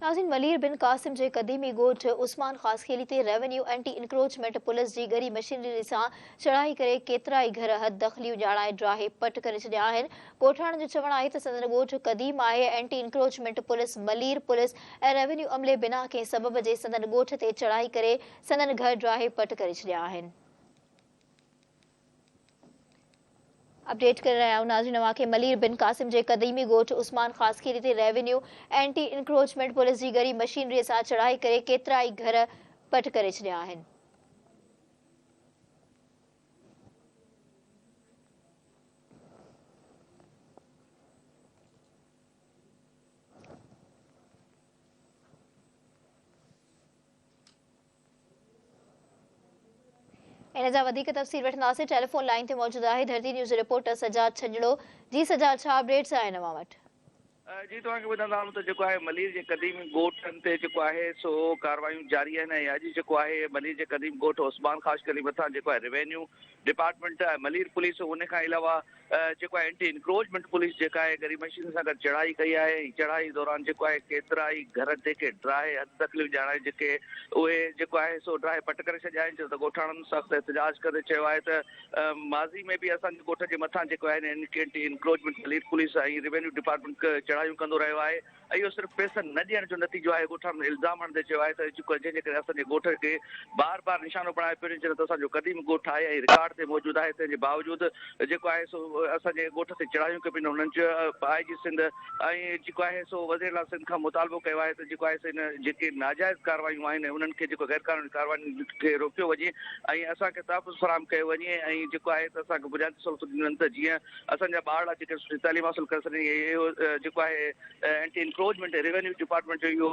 नाज़रीन, मलीर बिन कासिम जे क़दीमी ॻोठ उस्मान ख़ासखेली ते रेवेन्यू एंटी इंक्रोचमेंट पुलिस जी गरी मशीनरी सां चढ़ाई करे केतिरा ई घर हद दख़लियूं ॼाणाए ड्राहे पट करे छॾिया आहिनि। ॻोठाणनि जो चवणु आहे त संदन ॻोठ क़दीम आहे। Anti encroachment police, Malir police ऐं रेवेन्यू अमले बिना कंहिं सबब जे संदन ॻोठ ते चढ़ाई करे संदन घर ड्राहे पट करे छॾिया आहिनि। अपडेट कर रहे हैं नाज़रीन अवां खे मलीर बिन कासिम जे क़दीमी ॻोठ उस्मान ख़ासखेली ते रेवेन्यू एंटी इंक्रोचमेंट पुलिस जी गरी मशीनरी सां चढ़ाई करे केतिरा ई घर पट करे छॾिया आहिनि। इन जा वधीक तफ़सील वठंदासीं। टेलीफोन लाइन ते मौजूद आहे धरती न्यूज़ रिपोर्टर सजाद छंजड़ो। जी सजाद, छा अपडेट्स आहिनि अवां वटि? जी तव्हांखे ॿुधाईंदा आहियूं त जेको आहे मलीर जे क़दीमी ॻोठनि ते जेको आहे सो कार्रवाइयूं जारी आहिनि ऐं अॼु जेको आहे मलीर जे क़दीम ॻोठ उस्मान ख़ासखेली मथां जेको आहे रेवेन्यू डिपार्टमेंट मलीर पुलिस उन खां अलावा जेको आहे एंटी इंक्रोचमेंट पुलिस जेका आहे गरी मशीन सां गॾु चढ़ाई कई आहे। चढ़ाई दौरान जेको आहे केतिरा ई घर जेके ड्राहे हद तकलीफ़ ॼाणाए जेके उहे जेको आहे सो ड्राहे पट करे छॾिया आहिनि। छो त ॻोठाणनि सख़्तु एहतिजाज करे चयो आहे त माज़ी में बि असांजे ॻोठ जे मथां जेको आहे एंटी इंक्रोचमेंट मलीर पुलिस ऐं रेवेन्यू डिपार्टमेंट चढ़ाइयूं कंदो रहियो आहे ऐं इहो सिर्फ़ु पैसनि न ॾियण जो नतीजो आहे। ॻोठाणनि इल्ज़ाम हणंदे चयो आहे त जंहिंजे करे असांजे ॻोठ खे बार बार निशानो बणाए पियो वञे त असांजो क़दीम ॻोठ आहे ऐं रिकॉर्ड ते मौजूदु आहे। तंहिंजे बावजूदि जेको आहे सो असांजे ॻोठ ते चढ़ाइयूं कयूं। हुननि चयो आई जी सिंध ऐं जेको आहे सो वज़ीर आला सिंध खां मुतालबो कयो आहे त जेको आहे सो इन जेके नाजाइज़ कार्रवायूं आहिनि उन्हनि खे जेको गैर कानूनी कार्रवाई खे रोकियो वञे ऐं असांखे तहफ़ुज़ फराहम कयो वञे ऐं जेको आहे त असांखे बुनियादी सहूलियतूं ॾियनि त जीअं असांजा ॿार जेके सुठी तालीम हासिलु करे सघनि। इहो जेको आहे एंटी इंक्रोचमेंट रेवेन्यू डिपार्टमेंट जो इहो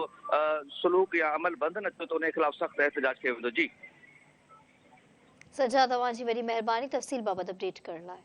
सलूक या अमल बंदि न थियो त उन जे ख़िलाफ़ सख़्तु एहतिजाज कयो वेंदो। जी सजा, तव्हांजी वॾी महिरबानी तफ़सील बाबति अपडेट करण लाइ।